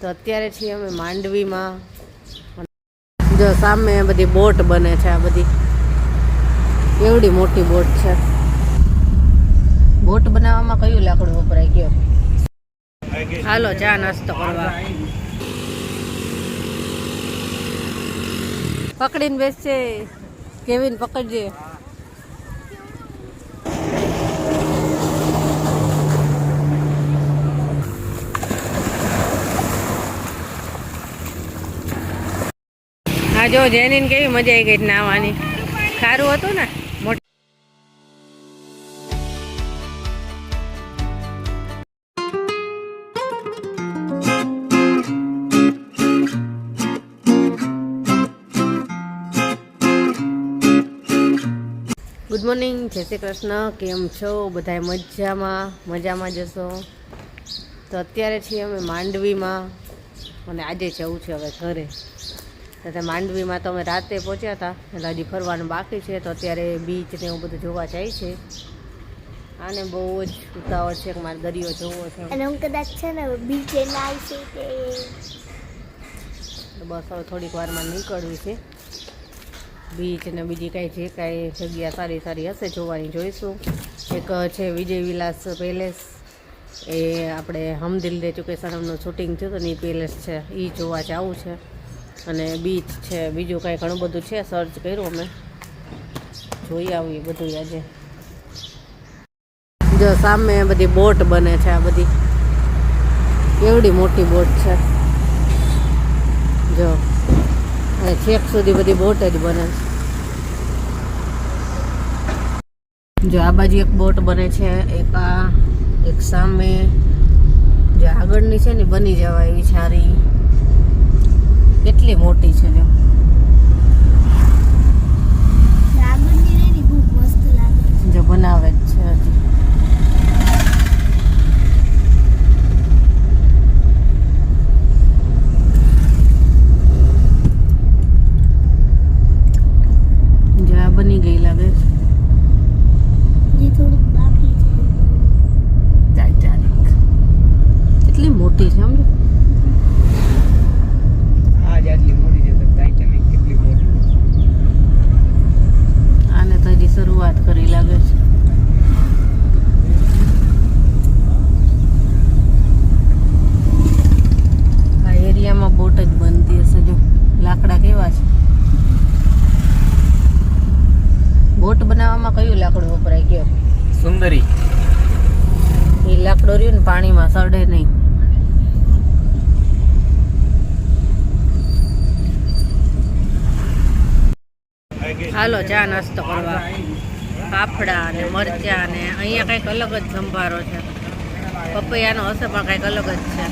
તો અત્યારે છીએ અમે માંડવીમાં. જો સામે બધી બોટ બને છે. આ બધી એવડી મોટી બોટ છે. બોટ બનાવવામાં કયું લાકડું વપરાય ગયો? હાલો ચા નાસ્તો કરવા. પકડીને બેસશે. કેવીન પકડજે. હા જો જેનીને કેવી મજા આવી ગઈ નાવાની. સારું હતું ને. ગુડ મોર્નિંગ, જય શ્રી કૃષ્ણ. કેમ છો બધા? મજામાં જશો. તો અત્યારે છીએ અમે માંડવીમાં અને આજે જવું છે હવે ઘરે. તો માંડવીમાં તો અમે રાતે પહોંચ્યા હતા એટલે હજી ફરવાનું બાકી છે. તો અત્યારે બીચ ને એવું બધું જોવા જાય છે. આને બહુ જ ઉતાવળ છે કે મારે દરિયો જોવો છે. અને હું કદાચ છે ને બીચે ના આવી છે તો બસ હવે થોડીક વારમાં નીકળવી છે. બીચ ને બીજી કાંઈ જે કાંઈ જગ્યા સારી સારી હશે જોવાની જોઈશું. એક છે વિજય વિલાસ પેલેસ, એ આપણે હમ દિલ દે ચુકે સનમનું શૂટિંગ થયું હતું ને એ પેલેસ છે, એ જોવા જવું છે. અને બીચ છે, બીજું કાંઈ ઘણું બધું છે. સર્ચ કર્યું અમે, જોઈ આવીએ બધું આજે. જો સામે બધી બોટ બને છે. આ બધી એવડી મોટી બોટ છે. જો અને છેક સુધી બધી બોટ જ બને છે. જો આ બાજુ એક બોટ બને છે, એક સામે જે આગળની છે ને બની જવાય એવી સારી. કેટલી મોટી છે જો. જો બનાવે જ છે હજી. બની ગઈ લાગે છે. કેટલી મોટી છે સમજો. આને તો હજી શરૂઆત કરી લાગે છે. આ એરિયામાં બોટ જ બનતી હશે. જો લાકડા કેવા છે. બોટ બનાવવામાં કયું લાકડું વપરાય ગયો? સુંદરી. એ લાકડો રહ્યું ને પાણીમાં સડે નહીં. હાલો ચા નાસ્તો કરવા. ફાફડા ને મરચા ને અહીંયા કંઈક અલગ જ સંભારો છે. પપૈયાનો હશે પણ કંઈક અલગ જ છે.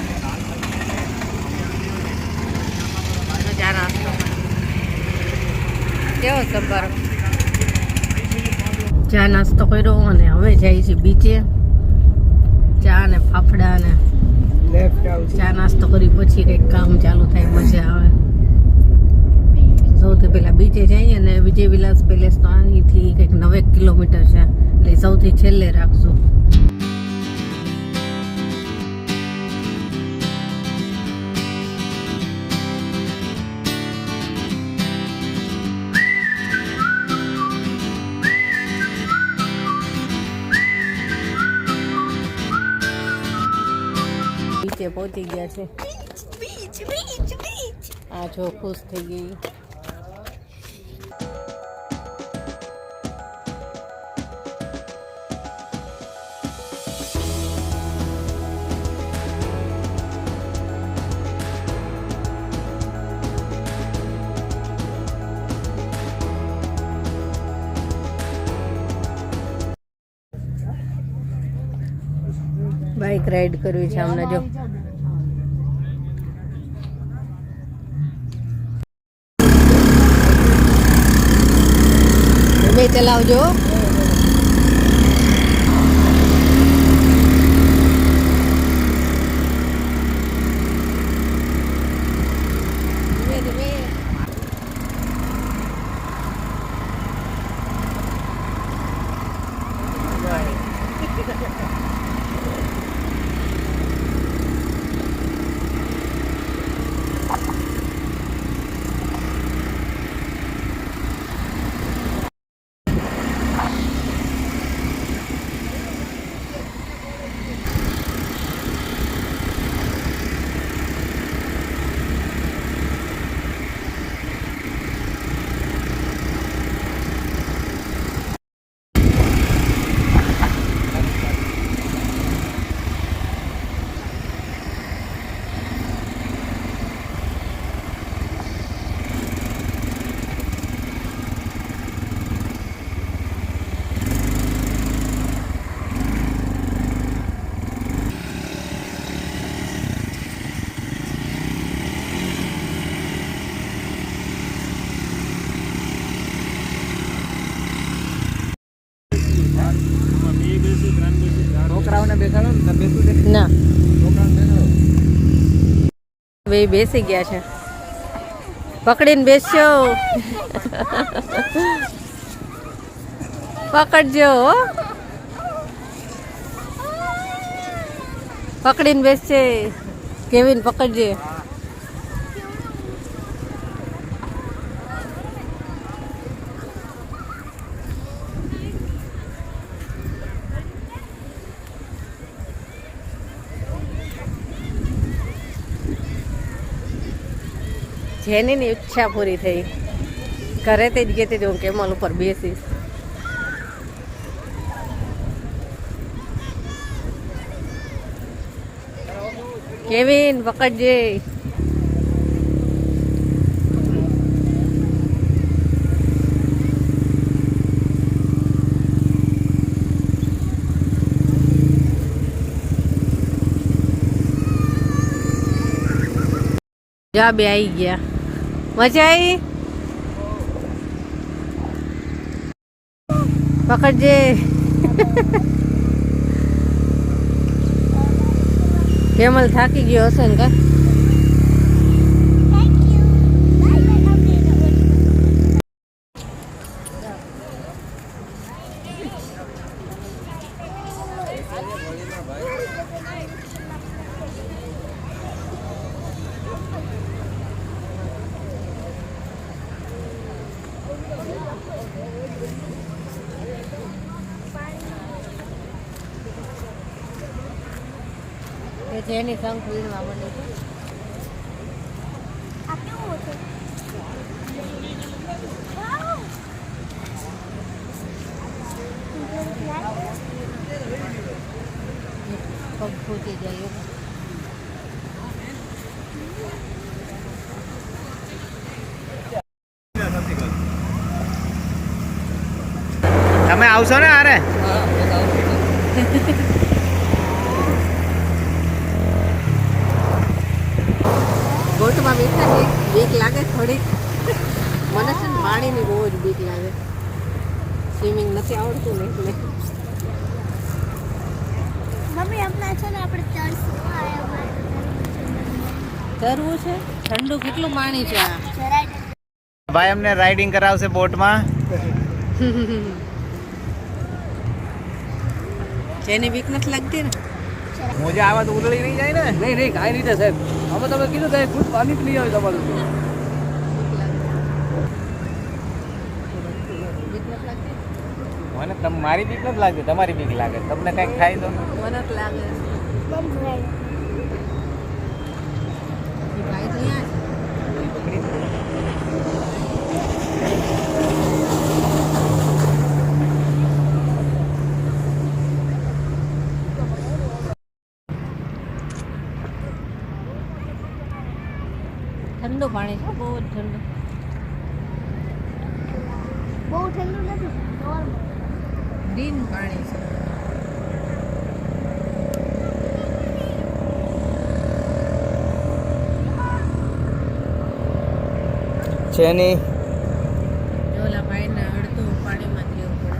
ચા નાસ્તો કેવો સંભારો. ચા નાસ્તો કર્યો અને હવે જાય છે બીચે. ચા ને ફાફડા ને ચા નાસ્તો કરી પછી કંઈક કામ ચાલુ થાય, મજા આવે. સૌથી પહેલાં બીચે જઈએ ને વિજય વિલાસ પેલેસ તો અહીંથી કંઈક 9 કિલોમીટર છે એટલે સૌથી છેલ્લે રાખશું. નીચે પહોંચી ગયા છે. આ જો ખુશ થઈ ગઈ. બાઇક રાઈડ કરવી છે અમને. જો તમે ચલાવજો. બે બેસી ગયા છે. પકડીને બેસજો. પકડજો હો. પકડીને બેસશે. કેવીન પકડજે. જેની ની ઈચ્છા પૂરી થઈ. ઘરે તે જ કહેતી હતી હું કેમલ ઉપર બેસીશ. કેવિન પકડજે. જા બે આવી ગયા. મજા આવી. પકડજે. કેમલ થાકી ગયો હશે ને કા. જેની શંખ વીણવા બને છે. પગ ફૂટી જાય. તમે આવશો ને આરે? બોટમાં બેઠા બીક લાગે થોડીક. મને છે ને પાણીની બહુ જ બીક લાગે. સ્વિમિંગ નથી આવડતું ને એટલે. મમ્મી હમણાં છે ને આપણે તરવું છે. ઠંડુ કેટલું પાણી છે આ. ભાઈ અમને રાઇડિંગ કરાવશે બોટમાં. જેની બીક નથી લાગતી ને. મોજા આવા તો ઉલળી નહીં જાય ને? નહીં નહીં કાંઈ રીતે સાહેબ. અમે તમે કીધું સાહેબ ખુદ પાણી જ નહીં આવે તમારું. બીક નથી લાગતી. મને મારી બીક નથી લાગતી, તમારી બીક લાગે. તમને કંઈક થાય તો મને જ લાગે. એ ભાઈ તો અહીંયા છે. ઠંડુ પાણી છે. બહુ જ ઠંડુ. બહુ ઠંડુ નથી, નોર્મલ. ગ્રીન પાણી છે. છે નહીં. ઓલા ભાઈને અડધું પાણીમાં લેવું પડે.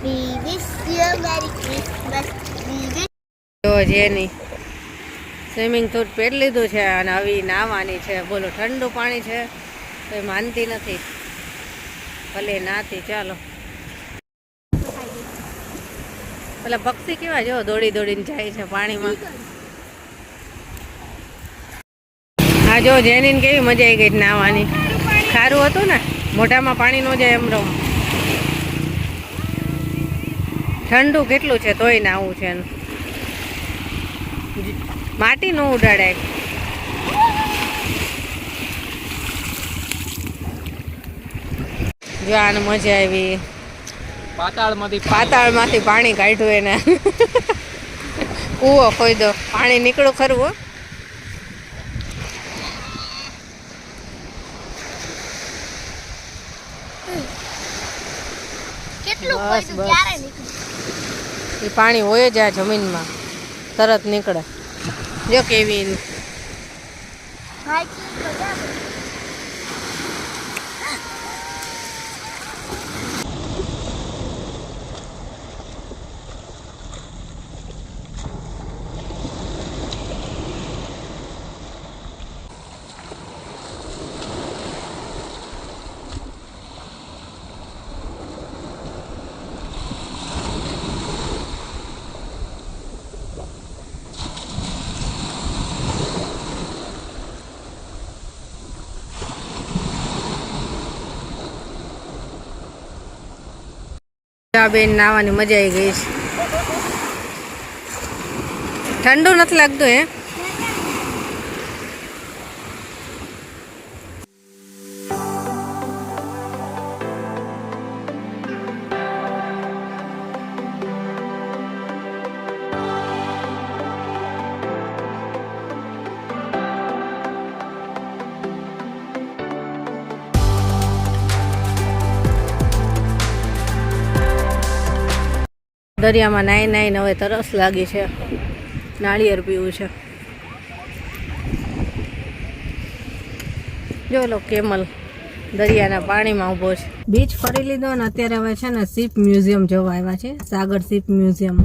We wish you Merry Christmas. We wish તો જેની સ્વિમિંગ સૂટ પહેરી લીધું છે અને આવી નાહવાની છે. બોલો ઠંડુ પાણી છે તો એ માનતી નથી, ભલે નાતી. ચાલો, પેલા પક્ષી કેવા જો દોડી દોડીને જાય છે પાણીમાં. હા જો જેનીને કેવી મજા આવી ગઈ નાહવાની. ખારું હતું ને, મોઢામાં પાણી ન જાય એમ રમ. ઠંડુ કેટલું છે તોય નાવું છે એનું. માટી ન ઉડાડાય. જો આને મજા આવી. પાતાળમાંથી પાણી કાઢ્યું એને. કૂવો ખોઈ દો, પાણી નીકળું ખરું હો. કેટલું બસ, ખોઈતું બસ. ક્યારે નીકળ્યું? એ પાણી હોય જ આ જમીનમાં, તરત નીકળે. જો કેવી ભાઈ કી મજા આવે. બેન નાવાની મજા આવી ગઈ છે. ઠંડુ નથી લાગતું હે? દરિયામાં નાઈ નાઈને હવે તરસ લાગી છે, નાળિયેર પીવું છે. જો લો કેમલ દરિયાના પાણીમાં ઊભો છે. બીચ ફરી લીધો ને અત્યારે હવે છે ને શિપ મ્યુઝિયમ જોવા આવ્યા છે, સાગર શિપ મ્યુઝિયમ.